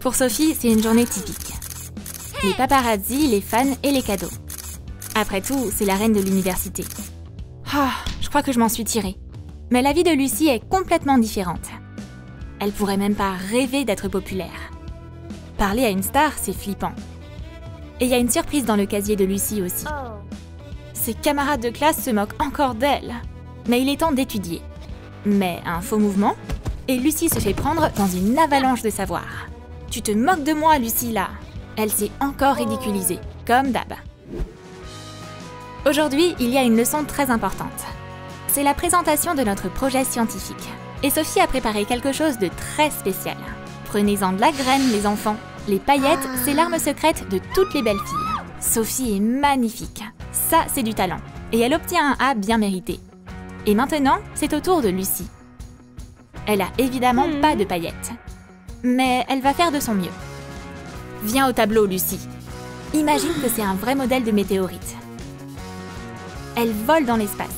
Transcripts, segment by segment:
Pour Sophie, c'est une journée typique. Les paparazzis, les fans et les cadeaux. Après tout, c'est la reine de l'université. Je crois que je m'en suis tirée. Mais la vie de Lucy est complètement différente. Elle pourrait même pas rêver d'être populaire. Parler à une star, c'est flippant. Et il y a une surprise dans le casier de Lucy aussi. Ses camarades de classe se moquent encore d'elle. Mais il est temps d'étudier. Mais un faux mouvement, et Lucy se fait prendre dans une avalanche de savoir. Tu te moques de moi, Lucy, là. Elle s'est encore ridiculisée, comme d'hab. Aujourd'hui, il y a une leçon très importante. C'est la présentation de notre projet scientifique. Et Sophie a préparé quelque chose de très spécial. Prenez-en de la graine, les enfants. Les paillettes, c'est l'arme secrète de toutes les belles filles. Sophie est magnifique. Ça, c'est du talent. Et elle obtient un A bien mérité. Et maintenant, c'est au tour de Lucy. Elle a évidemment pas de paillettes. Mais elle va faire de son mieux. Viens au tableau, Lucy. Imagine que c'est un vrai modèle de météorite. Elle vole dans l'espace.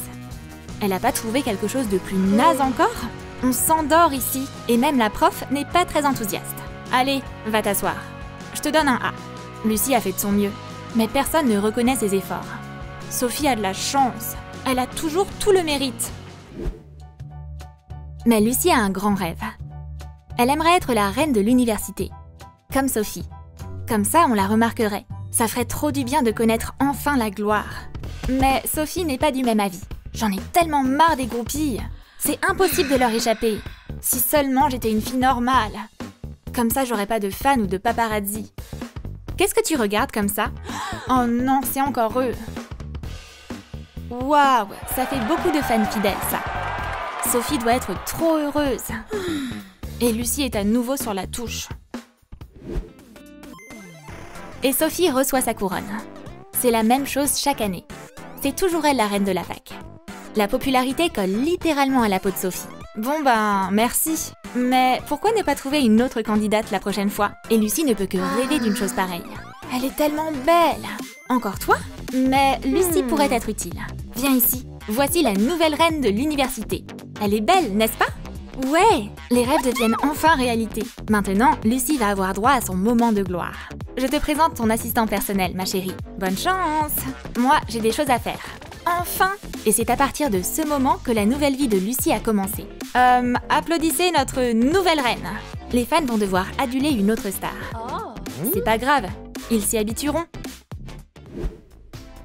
Elle n'a pas trouvé quelque chose de plus naze encore? On s'endort ici, et même la prof n'est pas très enthousiaste. Allez, va t'asseoir. Je te donne un A. Lucy a fait de son mieux, mais personne ne reconnaît ses efforts. Sophie a de la chance. Elle a toujours tout le mérite. Mais Lucy a un grand rêve. Elle aimerait être la reine de l'université, comme Sophie. Comme ça, on la remarquerait. Ça ferait trop du bien de connaître enfin la gloire. Mais Sophie n'est pas du même avis. J'en ai tellement marre des groupies. C'est impossible de leur échapper. Si seulement j'étais une fille normale. Comme ça, j'aurais pas de fans ou de paparazzi. Qu'est-ce que tu regardes comme ça? Oh non, c'est encore eux. Waouh, ça fait beaucoup de fans fidèles, ça. Sophie doit être trop heureuse. Et Lucy est à nouveau sur la touche. Et Sophie reçoit sa couronne. C'est la même chose chaque année. C'est toujours elle la reine de la fac. La popularité colle littéralement à la peau de Sophie. Bon ben, merci. Mais pourquoi ne pas trouver une autre candidate la prochaine fois? Et Lucy ne peut que rêver d'une chose pareille. Elle est tellement belle. Encore toi? Mais Lucy pourrait être utile. Viens ici. Voici la nouvelle reine de l'université. Elle est belle, n'est-ce pas? Ouais, les rêves deviennent enfin réalité. Maintenant, Lucy va avoir droit à son moment de gloire. Je te présente ton assistant personnel, ma chérie. Bonne chance! Moi, j'ai des choses à faire. Enfin! Et c'est à partir de ce moment que la nouvelle vie de Lucy a commencé. Applaudissez notre nouvelle reine. Les fans vont devoir aduler une autre star. C'est pas grave, ils s'y habitueront.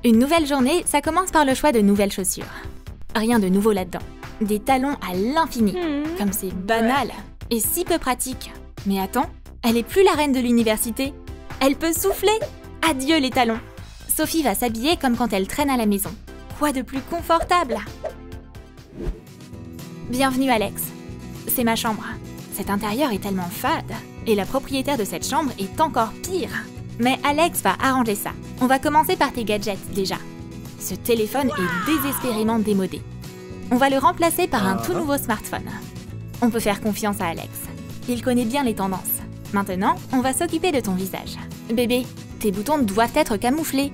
Une nouvelle journée, ça commence par le choix de nouvelles chaussures. Rien de nouveau là-dedans. Des talons à l'infini. Comme c'est banal et si peu pratique. Mais attends, elle est plus la reine de l'université. Elle peut souffler. Adieu les talons. Sophie va s'habiller comme quand elle traîne à la maison. Quoi de plus confortable? Bienvenue Alex. C'est ma chambre. Cet intérieur est tellement fade. Et la propriétaire de cette chambre est encore pire. Mais Alex va arranger ça. On va commencer par tes gadgets déjà. Ce téléphone est désespérément démodé. On va le remplacer par un tout nouveau smartphone. On peut faire confiance à Alex. Il connaît bien les tendances. Maintenant, on va s'occuper de ton visage. Bébé, tes boutons doivent être camouflés.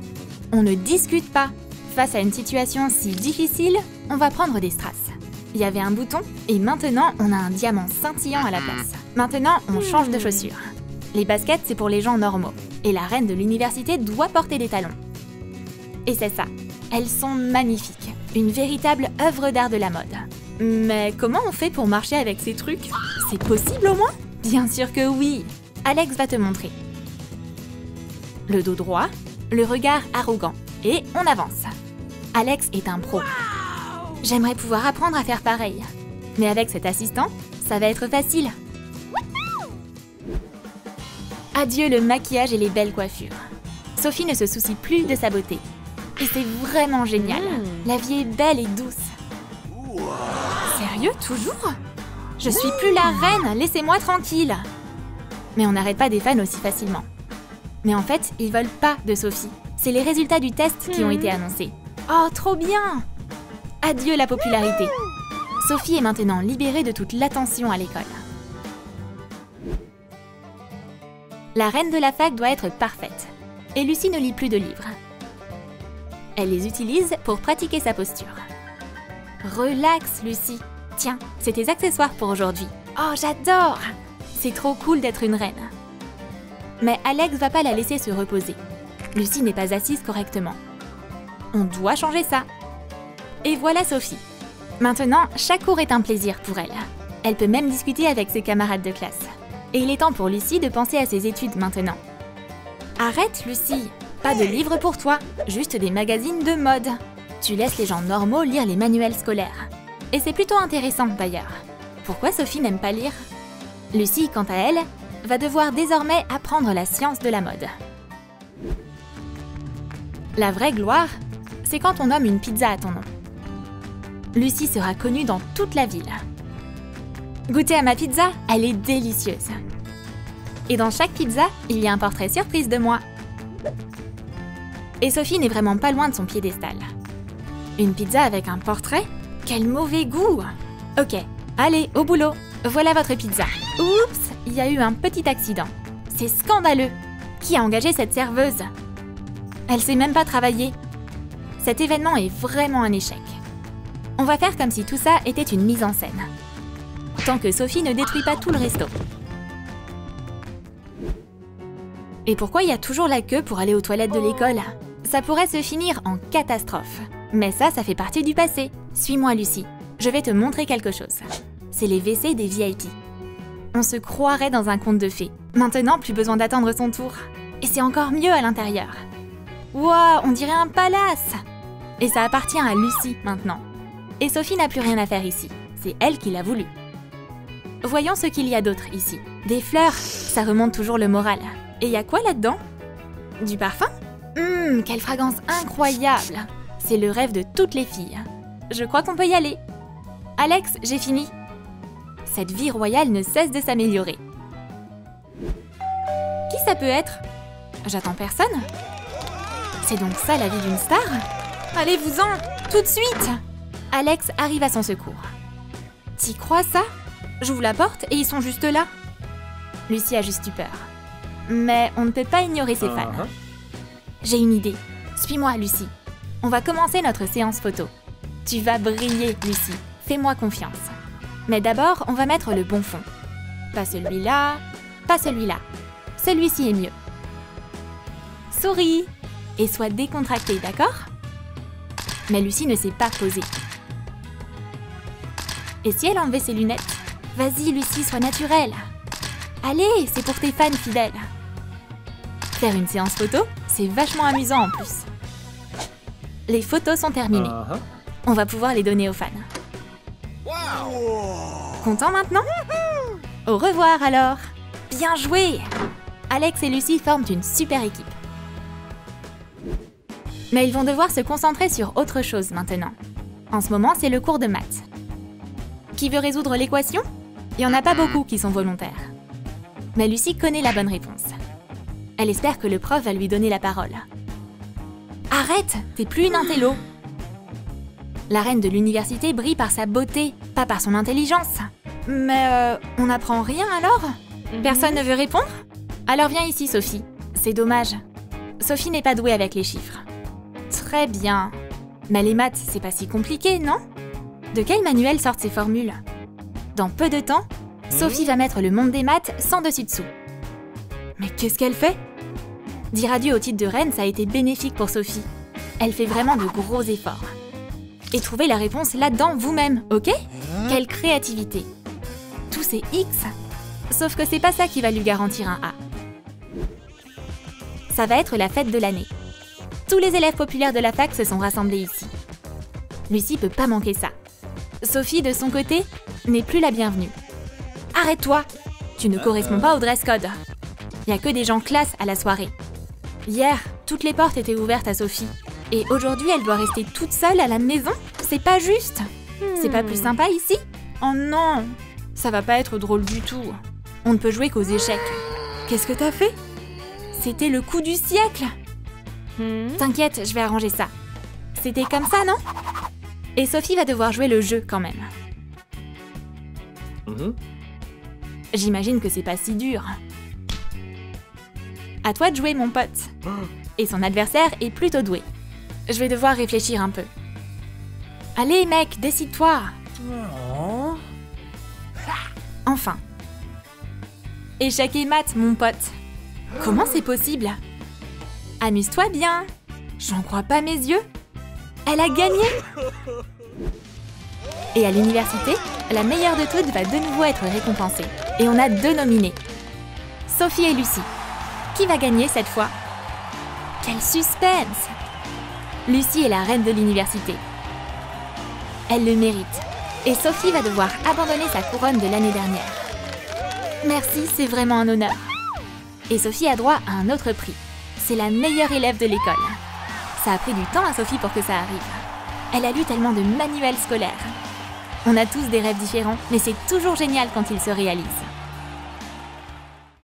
On ne discute pas. Face à une situation si difficile, on va prendre des strass. Il y avait un bouton et maintenant, on a un diamant scintillant à la place. Maintenant, on change de chaussures. Les baskets, c'est pour les gens normaux. Et la reine de l'université doit porter des talons. Et c'est ça. Elles sont magnifiques. Une véritable œuvre d'art de la mode. Mais comment on fait pour marcher avec ces trucs? C'est possible au moins? Bien sûr que oui. Alex va te montrer. Le dos droit, le regard arrogant. Et on avance. Alex est un pro. J'aimerais pouvoir apprendre à faire pareil. Mais avec cet assistant, ça va être facile. Adieu le maquillage et les belles coiffures. Sophie ne se soucie plus de sa beauté. Et c'est vraiment génial. La vie est belle et douce. Sérieux, toujours? Je suis plus la reine, laissez-moi tranquille. Mais on n'arrête pas des fans aussi facilement. Mais en fait, ils veulent pas de Sophie. C'est les résultats du test qui ont été annoncés. Oh, trop bien! Adieu la popularité. Sophie est maintenant libérée de toute l'attention à l'école. La reine de la fac doit être parfaite. Et Lucy ne lit plus de livres. Elle les utilise pour pratiquer sa posture. Relax, Lucy. Tiens, c'est tes accessoires pour aujourd'hui. Oh, j'adore! C'est trop cool d'être une reine. Mais Alex va pas la laisser se reposer. Lucie n'est pas assise correctement. On doit changer ça. Et voilà Sophie. Maintenant, chaque cours est un plaisir pour elle. Elle peut même discuter avec ses camarades de classe. Et il est temps pour Lucie de penser à ses études maintenant. Arrête, Lucie! Pas de livres pour toi, juste des magazines de mode. Tu laisses les gens normaux lire les manuels scolaires. Et c'est plutôt intéressant d'ailleurs. Pourquoi Sophie n'aime pas lire? Lucie, quant à elle, va devoir désormais apprendre la science de la mode. La vraie gloire, c'est quand on nomme une pizza à ton nom. Lucie sera connue dans toute la ville. Goûtez à ma pizza, elle est délicieuse. Et dans chaque pizza, il y a un portrait surprise de moi. Et Sophie n'est vraiment pas loin de son piédestal. Une pizza avec un portrait? Quel mauvais goût! Ok, allez, au boulot. Voilà votre pizza. Oups, il y a eu un petit accident. C'est scandaleux. Qui a engagé cette serveuse? Elle sait même pas travailler. Cet événement est vraiment un échec. On va faire comme si tout ça était une mise en scène. Tant que Sophie ne détruit pas tout le resto. Et pourquoi il y a toujours la queue pour aller aux toilettes de l'école? Ça pourrait se finir en catastrophe. Mais ça fait partie du passé. Suis-moi, Lucie. Je vais te montrer quelque chose. C'est les WC des VIP. On se croirait dans un conte de fées. Maintenant, plus besoin d'attendre son tour. Et c'est encore mieux à l'intérieur. Wow, on dirait un palace! Et ça appartient à Lucie maintenant. Et Sophie n'a plus rien à faire ici. C'est elle qui l'a voulu. Voyons ce qu'il y a d'autre ici. Des fleurs, ça remonte toujours le moral. Et y a quoi là-dedans? Du parfum? Quelle fragrance incroyable! C'est le rêve de toutes les filles. Je crois qu'on peut y aller. Alex, j'ai fini. Cette vie royale ne cesse de s'améliorer. Qui ça peut être? J'attends personne? C'est donc ça la vie d'une star? Allez-vous-en, tout de suite! Alex arrive à son secours. T'y crois ça? J'ouvre la porte et ils sont juste là. Lucie a juste eu peur. Mais on ne peut pas ignorer ses fans. J'ai une idée. Suis-moi, Lucie. On va commencer notre séance photo. Tu vas briller, Lucie. Fais-moi confiance. Mais d'abord, on va mettre le bon fond. Pas celui-là, pas celui-là. Celui-ci est mieux. Souris et sois décontractée, d'accord? Mais Lucie ne s'est pas posée. Et si elle enlevait ses lunettes? Vas-y, Lucie, sois naturelle. Allez, c'est pour tes fans fidèles. Faire une séance photo, c'est vachement amusant en plus. Les photos sont terminées. On va pouvoir les donner aux fans. Content maintenant? Au revoir alors. Bien joué! Alex et Lucie forment une super équipe. Mais ils vont devoir se concentrer sur autre chose maintenant. En ce moment, c'est le cours de maths. Qui veut résoudre l'équation? Il n'y en a pas beaucoup qui sont volontaires. Mais Lucie connaît la bonne réponse. Elle espère que le prof va lui donner la parole. Arrête, t'es plus une intello. La reine de l'université brille par sa beauté, pas par son intelligence. Mais on n'apprend rien alors? Personne ne veut répondre? Alors viens ici, Sophie. C'est dommage. Sophie n'est pas douée avec les chiffres. Très bien. Mais les maths, c'est pas si compliqué, non? De quel manuel sortent ces formules? Dans peu de temps, Sophie va mettre le monde des maths sans dessus-dessous. Mais qu'est-ce qu'elle fait? Dire adieu au titre de reine, ça a été bénéfique pour Sophie. Elle fait vraiment de gros efforts. Et trouvez la réponse là-dedans vous-même, ok? Quelle créativité! Tout c'est X. Sauf que c'est pas ça qui va lui garantir un A. Ça va être la fête de l'année. Tous les élèves populaires de la fac se sont rassemblés ici. Lucie peut pas manquer ça. Sophie, de son côté, n'est plus la bienvenue. Arrête-toi! Tu ne corresponds pas au dress code. Il n'y a que des gens classe à la soirée. Hier, toutes les portes étaient ouvertes à Sophie. Et aujourd'hui, elle doit rester toute seule à la maison? C'est pas juste! C'est pas plus sympa ici? Oh non! Ça va pas être drôle du tout. On ne peut jouer qu'aux échecs. Qu'est-ce que t'as fait? C'était le coup du siècle! T'inquiète, je vais arranger ça. C'était comme ça, non? Et Sophie va devoir jouer le jeu quand même. J'imagine que c'est pas si dur. À toi de jouer, mon pote. Et son adversaire est plutôt doué. Je vais devoir réfléchir un peu. Allez, mec, décide-toi. Enfin. Échec et maths, mon pote. Comment c'est possible? Amuse-toi bien. J'en crois pas mes yeux. Elle a gagné. Et à l'université, la meilleure de toutes va de nouveau être récompensée. Et on a 2 nominés. Sophie et Lucie. Qui va gagner cette fois? Quel suspense! Lucie est la reine de l'université. Elle le mérite. Et Sophie va devoir abandonner sa couronne de l'année dernière. Merci, c'est vraiment un honneur. Et Sophie a droit à un autre prix. C'est la meilleure élève de l'école. Ça a pris du temps à Sophie pour que ça arrive. Elle a lu tellement de manuels scolaires. On a tous des rêves différents, mais c'est toujours génial quand ils se réalisent.